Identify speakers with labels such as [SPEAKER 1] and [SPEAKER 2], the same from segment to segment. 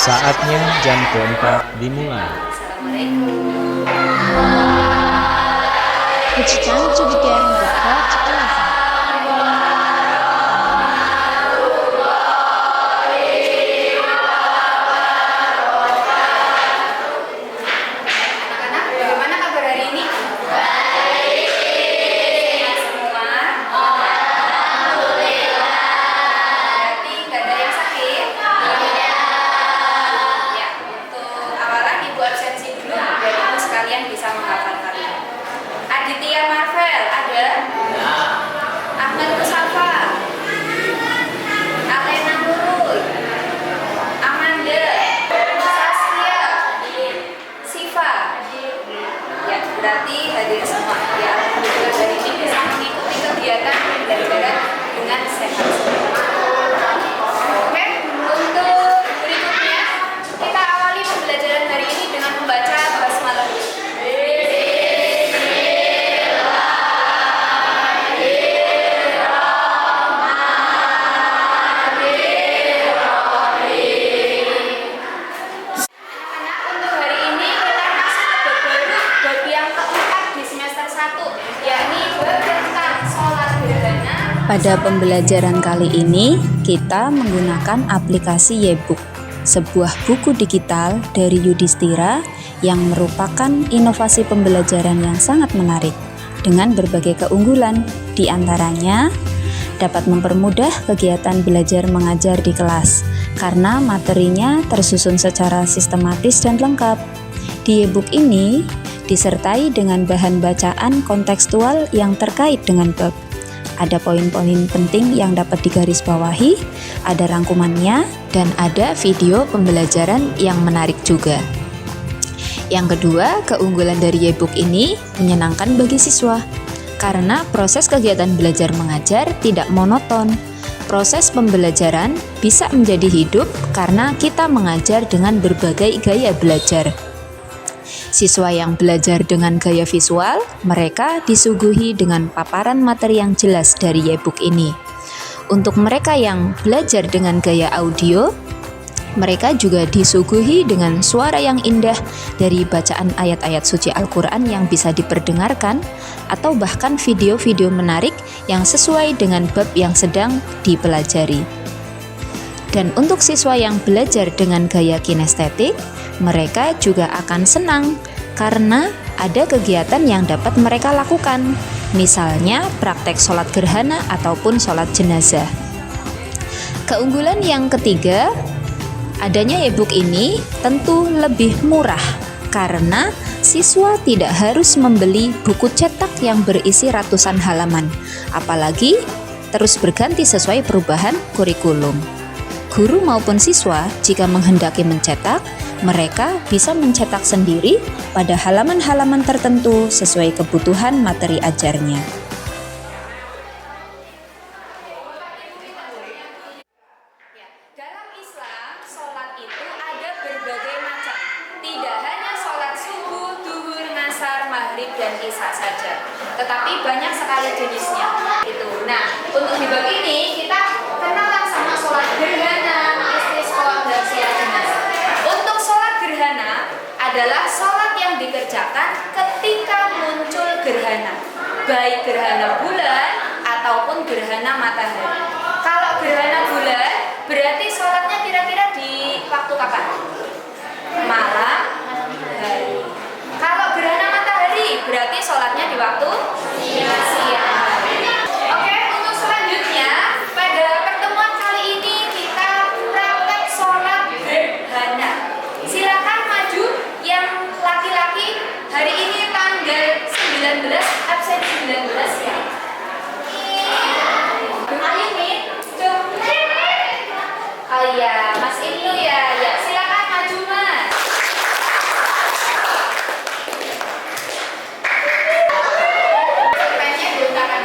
[SPEAKER 1] Saatnya jam keempat dimulai.
[SPEAKER 2] It's time to begin the part 11.
[SPEAKER 3] Anak-anak, bagaimana kabar hari ini? Baik. Semua? Alhamdulillah. Berarti nggak ada yang sakit? Tidak. Ya, untuk awalan Ibu absensi dulu biar Ibu sekalian bisa menghafalkan. Aditya Marvel ada? Ahmad Musafa, Alena Nurul, Amanda, Saskia, Siva. Ya, berarti hadir semua. Ya, alhamdulillah hari ini bisa mengikuti kegiatan pembelajaran dengan sehat. Oke, untuk berikutnya kita awali pembelajaran hari ini dengan membaca basmalah.
[SPEAKER 4] Pada pembelajaran kali ini, kita menggunakan aplikasi Yebook, sebuah buku digital dari Yudhistira yang merupakan inovasi pembelajaran yang sangat menarik dengan berbagai keunggulan, di antaranya dapat mempermudah kegiatan belajar mengajar di kelas karena materinya tersusun secara sistematis dan lengkap. Di Yebook ini disertai dengan bahan bacaan kontekstual yang terkait dengan bab. Ada poin-poin penting yang dapat digarisbawahi, ada rangkumannya, dan ada video pembelajaran yang menarik juga. Yang kedua, keunggulan dari Yebook ini menyenangkan bagi siswa, karena proses kegiatan belajar mengajar tidak monoton. Proses pembelajaran bisa menjadi hidup karena kita mengajar dengan berbagai gaya belajar. Siswa yang belajar dengan gaya visual, mereka disuguhi dengan paparan materi yang jelas dari Yebook ini. Untuk mereka yang belajar dengan gaya audio, mereka juga disuguhi dengan suara yang indah dari bacaan ayat-ayat suci Al-Quran yang bisa diperdengarkan, atau bahkan video-video menarik yang sesuai dengan bab yang sedang dipelajari. Dan untuk siswa yang belajar dengan gaya kinestetik, mereka juga akan senang karena ada kegiatan yang dapat mereka lakukan, misalnya praktek sholat gerhana ataupun sholat jenazah. Keunggulan yang ketiga, adanya Yebook ini tentu lebih murah karena siswa tidak harus membeli buku cetak yang berisi ratusan halaman, apalagi terus berganti sesuai perubahan kurikulum. Guru maupun siswa jika menghendaki mencetak, mereka bisa mencetak sendiri pada halaman-halaman tertentu sesuai kebutuhan materi ajarnya.
[SPEAKER 3] Dalam Islam, sholat itu ada berbagai macam. Tidak hanya sholat subuh, duhur, ngasar, maghrib, dan isya saja, tetapi banyak sekali jenisnya. Nah, untuk di bab ini kita kenalan sama sholat gerhana, istisqa, dan sholat jenazah. Untuk sholat gerhana adalah sholat yang dikerjakan ketika muncul gerhana, baik gerhana bulan ataupun gerhana matahari. Kalau gerhana bulan berarti sholatnya kira-kira di waktu kapan? Malam hari. Kalau gerhana matahari berarti sholatnya di waktu siang. Oke, untuk selanjutnya pada pertemuan kali ini kita praktek sholat gerhana. Silakan maju yang laki-laki, hari ini tanggal 19, absen 19 ya. Ayo nih, oh iya, Mas Ibnu ya, silakan maju Mas. Pennya diletakkan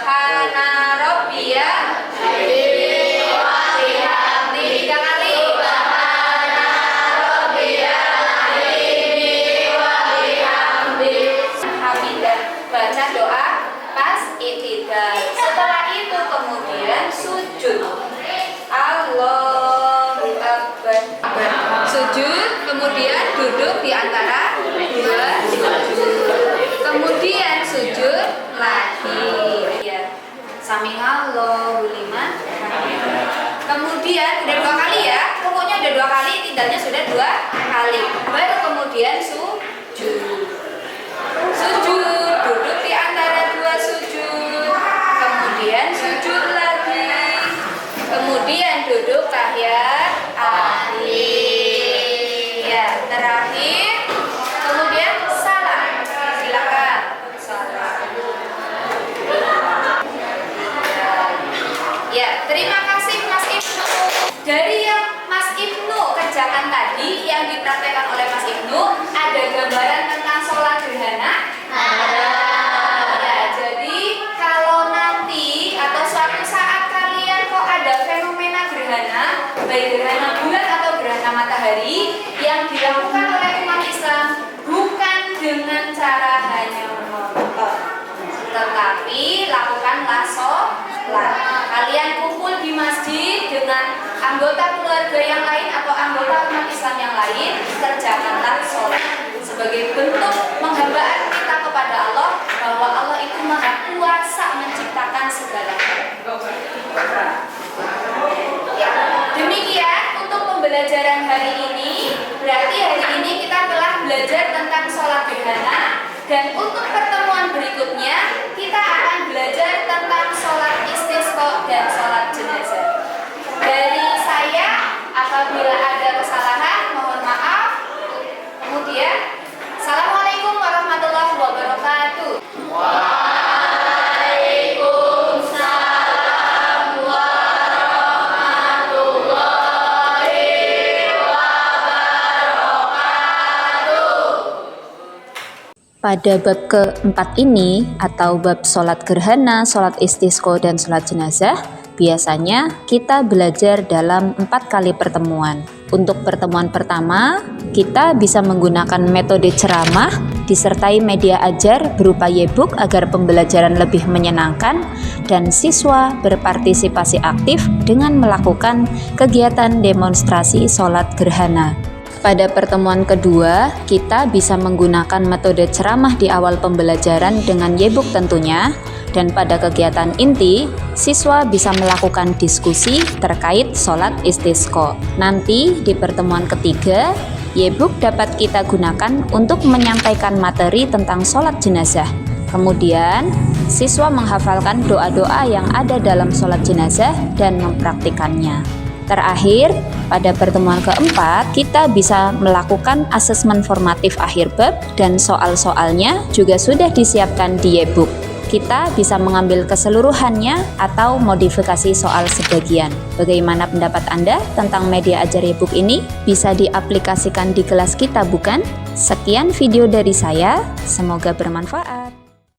[SPEAKER 3] Subhana rabbiyal tiga kali. Hamidah, baca doa pas i'tidal. Setelah itu kemudian sujud. Allahu Akbar. Sujud, kemudian duduk di antara dua sujud. Kemudian sujud lagi. Ya. Sami'allahu liman hamidah. Kemudian udah dua kali ya. Pokoknya udah dua kali, tidaknya sudah dua kali. Baru kemudian sujud. Sujud, duduk di antara dua sujud. Kemudian sujud lagi. Kemudian duduk tahiyat akhir. Ya, terakhir. Kemudian salam. Silakan. Salam. Ya, terima kasih Mas Ibnu. Dari yang Mas Ibnu kerjakan tadi, yang dipraktekkan oleh Mas Ibnu, ada gambaran tentang sholat gerhana. Ya, jadi kalau nanti atau suatu saat kalian kok ada fenomena gerhana, baik gerhana bulan atau gerhana matahari, yang dilakukan oleh umat Islam bukan dengan cara hanya menonton, tetapi lakukanlah sholat. Kalian kumpul di masjid dengan anggota keluarga yang lain atau anggota umat Islam yang lain, kerjakanlah sholat sebagai bentuk penghambaan kita kepada Allah, bahwa Allah itu maha kuasa menciptakan segala hal. Ya, demikian untuk pembelajaran hari ini. Berarti hari ini kita telah belajar tentang sholat gerhana, dan untuk pertemuan berikutnya kita akan belajar tentang sholat istisqa dan sholat jenazah. Dari saya, apabila ada kesalahan mohon maaf. Kemudian Assalamualaikum warahmatullahi wabarakatuh. Waalaikumsalam warahmatullahi wabarakatuh.
[SPEAKER 4] Pada bab keempat ini atau bab sholat gerhana, sholat istisqa, dan sholat jenazah, biasanya kita belajar dalam 4 kali pertemuan. Untuk pertemuan pertama, kita bisa menggunakan metode ceramah disertai media ajar berupa e-book agar pembelajaran lebih menyenangkan dan siswa berpartisipasi aktif dengan melakukan kegiatan demonstrasi sholat gerhana. Pada pertemuan kedua, kita bisa menggunakan metode ceramah di awal pembelajaran dengan e-book tentunya, dan pada kegiatan inti, siswa bisa melakukan diskusi terkait sholat istisqa. Nanti di pertemuan ketiga, e-book dapat kita gunakan untuk menyampaikan materi tentang sholat jenazah. Kemudian, siswa menghafalkan doa-doa yang ada dalam sholat jenazah dan mempraktikannya. Terakhir, pada pertemuan keempat, kita bisa melakukan asesmen formatif akhir bab dan soal-soalnya juga sudah disiapkan di e-book. Kita bisa mengambil keseluruhannya atau modifikasi soal sebagian. Bagaimana pendapat Anda tentang media ajar e-book ini? Bisa diaplikasikan di kelas kita, bukan? Sekian video dari saya, semoga bermanfaat.